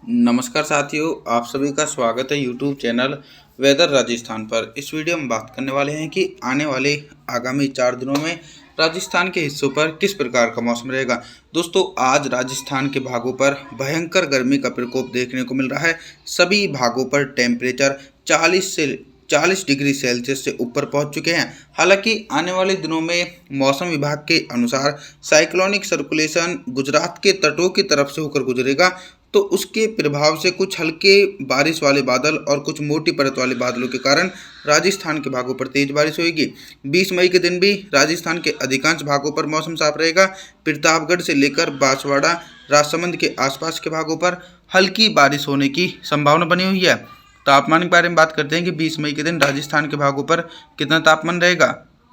नमस्कार साथियों, आप सभी का स्वागत है यूट्यूब चैनल वेदर राजस्थान पर। इस वीडियो में बात करने वाले हैं कि आने वाले आगामी 4 दिनों में राजस्थान के हिस्सों पर किस प्रकार का मौसम रहेगा। दोस्तों, आज राजस्थान के भागों पर भयंकर गर्मी का प्रकोप देखने को मिल रहा है। सभी भागों पर टेम्परेचर 40 डिग्री सेल्सियस से ऊपर पहुंच चुके हैं। हालांकि आने वाले दिनों में मौसम विभाग के अनुसार साइक्लोनिक सर्कुलेशन गुजरात के तटों की तरफ से होकर गुजरेगा, तो उसके प्रभाव से कुछ हल्के बारिश वाले बादल और कुछ मोटी परत वाले बादलों के कारण राजस्थान के भागों पर तेज बारिश होगी। 20 मई के दिन भी राजस्थान के अधिकांश भागों पर मौसम साफ रहेगा। प्रतापगढ़ से लेकर बांसवाड़ा, राजसमंद के आसपास के भागों पर हल्की बारिश होने की संभावना बनी हुई है। तापमान के बारे में बात करते हैं कि 20 मई के दिन राजस्थान के भागों पर कितना तापमान रहेगा।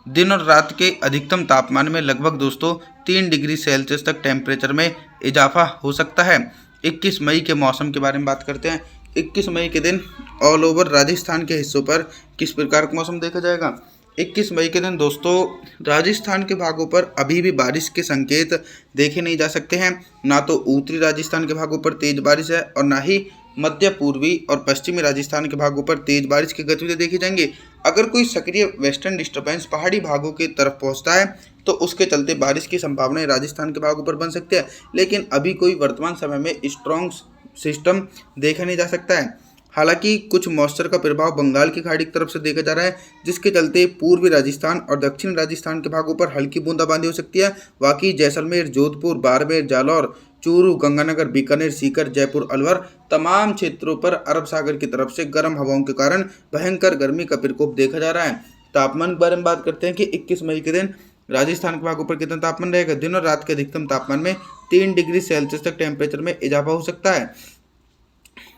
दिन और रात के अधिकतम तापमान में लगभग दोस्तों 3 डिग्री सेल्सियस तक टेम्परेचर में इजाफा हो सकता है। 21 मई के मौसम के बारे में बात करते हैं। 21 मई के दिन ऑल ओवर राजस्थान के हिस्सों पर किस प्रकार का मौसम देखा जाएगा। 21 मई के दिन दोस्तों राजस्थान के भागों पर अभी भी बारिश के संकेत देखे नहीं जा सकते हैं। ना तो उत्तरी राजस्थान के भागों पर तेज बारिश है और ना ही मध्य पूर्वी और पश्चिमी राजस्थान के भागों पर तेज बारिश की गतिविधि देखी जाएंगी। अगर कोई सक्रिय वेस्टर्न डिस्टर्बेंस पहाड़ी भागों की तरफ पहुंचता है तो उसके चलते बारिश की संभावनाएं राजस्थान के भागों पर बन सकती है, लेकिन अभी कोई वर्तमान समय में स्ट्रॉन्ग सिस्टम देखा नहीं जा सकता है। हालांकि कुछ मॉइस्चर का प्रभाव बंगाल की खाड़ी की तरफ से देखा जा रहा है, जिसके चलते पूर्वी राजस्थान और दक्षिणी राजस्थान के भागों पर हल्की बूंदाबांदी हो सकती है। बाकी जैसलमेर, जोधपुर, बाड़मेर, जालौर, चूरू, गंगानगर, बीकानेर, सीकर, जयपुर, अलवर तमाम क्षेत्रों पर अरब सागर की तरफ से गर्म हवाओं के कारण भयंकर गर्मी का प्रकोप देखा जा रहा है। तापमान के बारे में बात करते हैं कि 21 मई के दिन राजस्थान के भागों पर कितना तापमान रहेगा। दिन और रात के अधिकतम तापमान में 3 डिग्री सेल्सियस तक टेम्परेचर में इजाफा हो सकता है।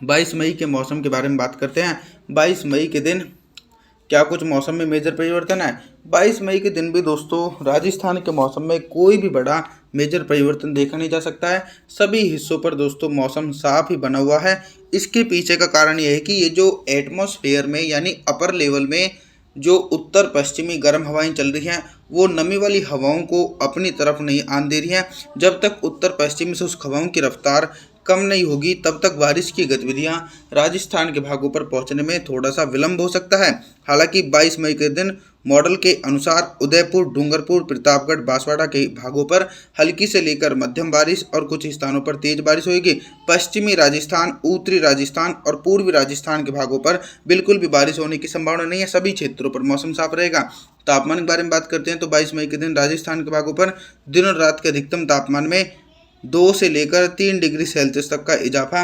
22 मई के मौसम के बारे में बात करते हैं। 22 मई के दिन क्या कुछ मौसम में मेजर परिवर्तन है। 22 मई के दिन भी दोस्तों राजस्थान के मौसम में कोई भी बड़ा मेजर परिवर्तन देखा नहीं जा सकता है। सभी हिस्सों पर दोस्तों मौसम साफ ही बना हुआ है। इसके पीछे का कारण यह है कि ये जो एटमॉस्फेयर में यानी अपर लेवल में जो उत्तर पश्चिमी गर्म हवाएं चल रही हैं, वो नमी वाली हवाओं को अपनी तरफ नहीं आने दे रही हैं। जब तक उत्तर पश्चिम से उस हवाओं की रफ्तार कम नहीं होगी तब तक बारिश की गतिविधियां राजस्थान के भागों पर पहुंचने में थोड़ा सा विलंब हो सकता है। हालांकि 22 मई के दिन मॉडल के अनुसार उदयपुर, डूंगरपुर, प्रतापगढ़, बांसवाड़ा के भागों पर हल्की से लेकर मध्यम बारिश और कुछ स्थानों पर तेज बारिश होगी। पश्चिमी राजस्थान, उत्तरी राजस्थान और पूर्वी राजस्थान के भागों पर बिल्कुल भी बारिश होने की संभावना नहीं है। सभी क्षेत्रों पर मौसम साफ रहेगा। तापमान के बारे में बात करते हैं तो 22 मई के दिन राजस्थान के भागों पर दिन और रात के अधिकतम तापमान में 2 से लेकर 3 डिग्री सेल्सियस तक का इजाफा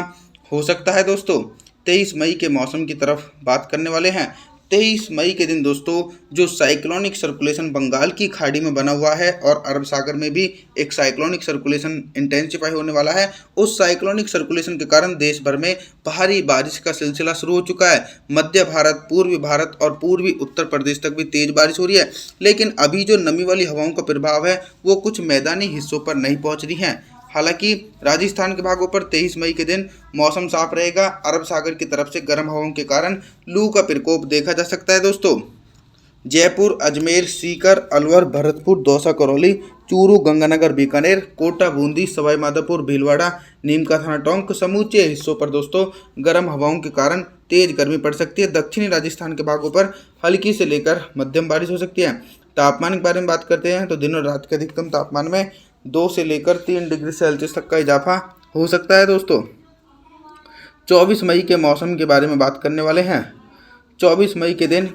हो सकता है। दोस्तों 23 मई के मौसम की तरफ बात करने वाले हैं। 23 मई के दिन दोस्तों जो साइक्लोनिक सर्कुलेशन बंगाल की खाड़ी में बना हुआ है और अरब सागर में भी एक साइक्लोनिक सर्कुलेशन इंटेंसिफाई होने वाला है, उस साइक्लोनिक सर्कुलेशन के कारण देश भर में भारी बारिश का सिलसिला शुरू हो चुका है। मध्य भारत, पूर्वी भारत और पूर्वी उत्तर प्रदेश तक भी तेज बारिश हो रही है, लेकिन अभी जो नमी वाली हवाओं का प्रभाव है वो कुछ मैदानी हिस्सों पर नहीं पहुंच रही है। हालांकि राजस्थान के भागों पर 23 मई के दिन मौसम साफ रहेगा। अरब सागर की तरफ से गर्म हवाओं के कारण लू का प्रकोप देखा जा सकता है। दोस्तों जयपुर, अजमेर, सीकर, अलवर, भरतपुर, दौसा, करौली, चूरू, गंगानगर, बीकानेर, कोटा, बूंदी, सवाई माधोपुर, भीलवाड़ा, नीमका थाना टोंक समूचे हिस्सों पर दोस्तों गर्म हवाओं के कारण तेज गर्मी पड़ सकती है। दक्षिणी राजस्थान के भागों पर हल्की से लेकर मध्यम बारिश हो सकती है। तापमान के बारे में बात करते हैं तो दिन और रात के अधिकतम तापमान में 2 से लेकर 3 डिग्री सेल्सियस तक का इजाफा हो सकता है। दोस्तों 24 मई के मौसम के बारे में बात करने वाले हैं। 24 मई के दिन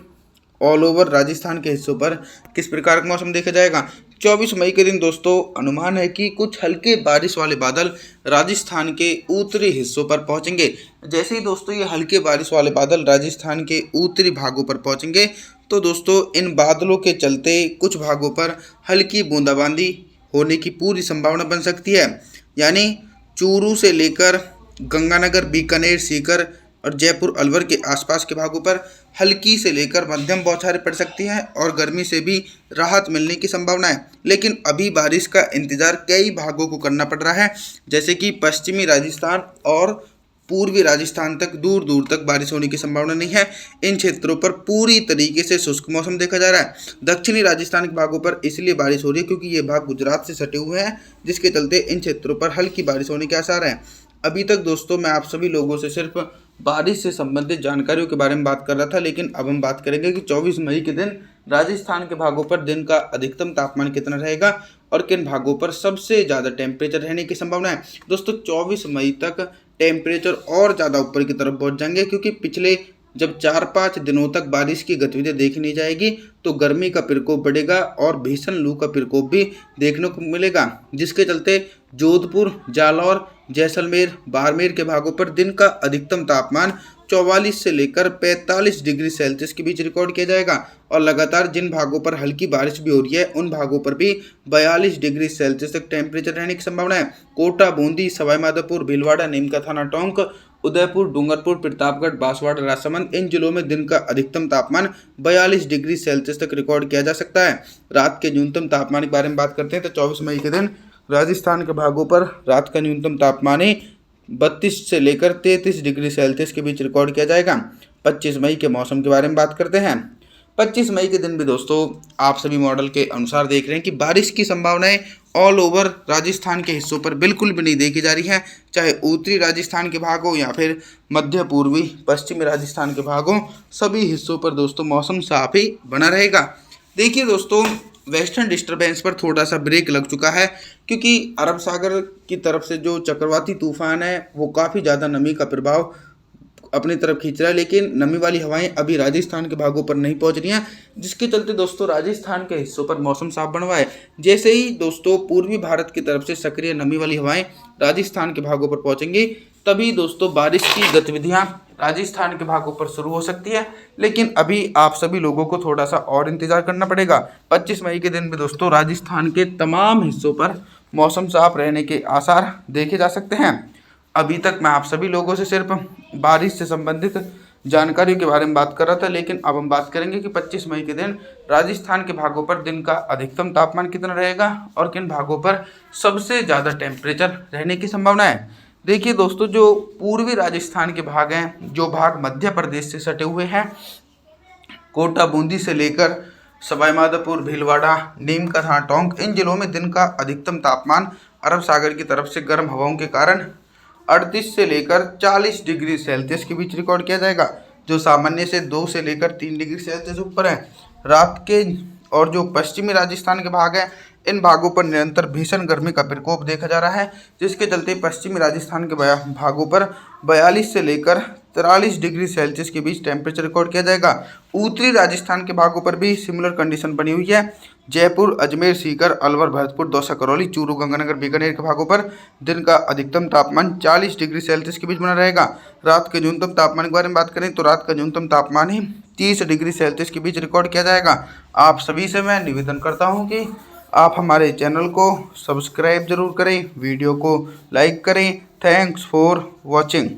ऑल ओवर राजस्थान के हिस्सों पर किस प्रकार का मौसम देखा जाएगा। 24 मई के दिन दोस्तों अनुमान है कि कुछ हल्के बारिश वाले बादल राजस्थान के उत्तरी हिस्सों पर पहुंचेंगे। जैसे ही दोस्तों ये हल्के बारिश वाले बादल राजस्थान के उत्तरी भागों पर पहुंचेंगे तो दोस्तों इन बादलों के चलते कुछ भागों पर हल्की बूंदाबांदी होने की पूरी संभावना बन सकती है। यानी चूरू से लेकर गंगानगर, बीकानेर, सीकर और जयपुर, अलवर के आसपास के भागों पर हल्की से लेकर मध्यम बौछारें पड़ सकती हैं और गर्मी से भी राहत मिलने की संभावना है। लेकिन अभी बारिश का इंतजार कई भागों को करना पड़ रहा है, जैसे कि पश्चिमी राजस्थान और पूर्वी राजस्थान तक दूर दूर तक बारिश होने की संभावना नहीं है। इन क्षेत्रों पर पूरी तरीके से शुष्क मौसम देखा जा रहा है। दक्षिणी राजस्थान के भागों पर इसलिए बारिश हो रही है क्योंकि ये भाग गुजरात से सटे हुए हैं, जिसके चलते इन क्षेत्रों पर हल्की बारिश होने के आसार हैं। अभी तक दोस्तों मैं आप सभी लोगों से सिर्फ बारिश से संबंधित जानकारियों के बारे में बात कर रहा था, लेकिन अब हम बात करेंगे कि 24 मई के दिन राजस्थान के भागों पर दिन का अधिकतम तापमान कितना रहेगा और किन भागों पर सबसे ज़्यादा टेम्परेचर रहने की संभावना है। दोस्तों 24 मई तक टेम्परेचर और ज़्यादा ऊपर की तरफ पहुँच जाएंगे, क्योंकि पिछले जब 4-5 दिनों तक बारिश की गतिविधियां देखी नहीं जाएगी तो गर्मी का प्रकोप बढ़ेगा और भीषण लू का प्रकोप भी देखने को मिलेगा, जिसके चलते जोधपुर, जालौर, जैसलमेर, बाड़मेर के भागों पर दिन का अधिकतम तापमान 44 से लेकर 45 डिग्री सेल्सियस के बीच रिकॉर्ड किया जाएगा और लगातार जिन भागों पर हल्की बारिश भी हो रही है उन भागों पर भी 42 डिग्री सेल्सियस तक टेम्परेचर रहने की संभावना है। कोटा, बूंदी, सवाईमाधोपुर, भीलवाड़ा, नीमका थाना टोंक, उदयपुर, डूंगरपुर, प्रतापगढ़, बांसवाड़ा, राजसमंद, इन जिलों में दिन का अधिकतम तापमान 42 डिग्री सेल्सियस तक रिकॉर्ड किया जा सकता है। रात के न्यूनतम तापमान के बारे में बात करते हैं तो 24 मई के दिन राजस्थान के भागों पर रात का न्यूनतम तापमान 32 से लेकर 33 डिग्री सेल्सियस के बीच रिकॉर्ड किया जाएगा। 25 मई के मौसम के बारे में बात करते हैं। 25 मई के दिन भी दोस्तों आप सभी मॉडल के अनुसार देख रहे हैं कि बारिश की संभावनाएं ऑल ओवर राजस्थान के हिस्सों पर बिल्कुल भी नहीं देखी जा रही है, चाहे उत्तरी राजस्थान के भाग हो या फिर मध्य पूर्वी पश्चिमी राजस्थान के भाग हो, सभी हिस्सों पर दोस्तों मौसम साफ ही बना रहेगा। देखिए दोस्तों, वेस्टर्न डिस्टर्बेंस पर थोड़ा सा ब्रेक लग चुका है, क्योंकि अरब सागर की तरफ से जो चक्रवाती तूफान है वो काफ़ी ज़्यादा नमी का प्रभाव अपनी तरफ खींच रहा है, लेकिन नमी वाली हवाएं अभी राजस्थान के भागों पर नहीं पहुंच रही हैं, जिसके चलते दोस्तों राजस्थान के हिस्सों पर मौसम साफ बना हुआ है। जैसे ही दोस्तों पूर्वी भारत की तरफ से सक्रिय नमी वाली हवाएं राजस्थान के भागों पर पहुंचेंगी, तभी दोस्तों बारिश की गतिविधियां राजस्थान के भागों पर शुरू हो सकती है, लेकिन अभी आप सभी लोगों को थोड़ा सा और इंतजार करना पड़ेगा। 25 मई के दिन भी दोस्तों राजस्थान के तमाम हिस्सों पर मौसम साफ रहने के आसार देखे जा सकते हैं। अभी तक मैं आप सभी लोगों से सिर्फ बारिश से संबंधित जानकारी के बारे में बात कर रहा था, लेकिन अब हम बात करेंगे कि 25 मई के दिन राजस्थान के भागों पर दिन का अधिकतम तापमान कितना रहेगा और किन भागों पर सबसे ज़्यादा टेम्परेचर रहने की संभावना है। देखिए दोस्तों, जो पूर्वी राजस्थान के भाग हैं, जो भाग मध्य प्रदेश से सटे हुए हैं, कोटा, बूंदी से लेकर सवाईमाधोपुर, भीलवाड़ा, नीमका थाना टोंक, इन जिलों में दिन का अधिकतम तापमान अरब सागर की तरफ से गर्म हवाओं के कारण 38 से लेकर 40 डिग्री सेल्सियस के बीच रिकॉर्ड किया जाएगा, जो सामान्य से 2 से लेकर 3 डिग्री सेल्सियस ऊपर है। रात के और जो पश्चिमी राजस्थान के भाग हैं, इन भागों पर निरंतर भीषण गर्मी का प्रकोप देखा जा रहा है, जिसके चलते पश्चिमी राजस्थान के भागों पर 42 से लेकर 43 डिग्री सेल्सियस के बीच टेम्परेचर रिकॉर्ड किया जाएगा। उत्तरी राजस्थान के भागों पर भी सिमिलर कंडीशन बनी हुई है। जयपुर, अजमेर, सीकर, अलवर, भरतपुर, दौसा, करौली, चूरू, गंगानगर, बीकानेर के भागों पर दिन का अधिकतम तापमान 40 डिग्री सेल्सियस के बीच बना रहेगा। रात के न्यूनतम तापमान के बारे में बात करें तो रात का न्यूनतम तापमान ही 30 डिग्री सेल्सियस के बीच रिकॉर्ड किया जाएगा। आप सभी से मैं निवेदन करता हूँ कि आप हमारे चैनल को सब्सक्राइब जरूर करें, वीडियो को लाइक करें। Thanks for watching.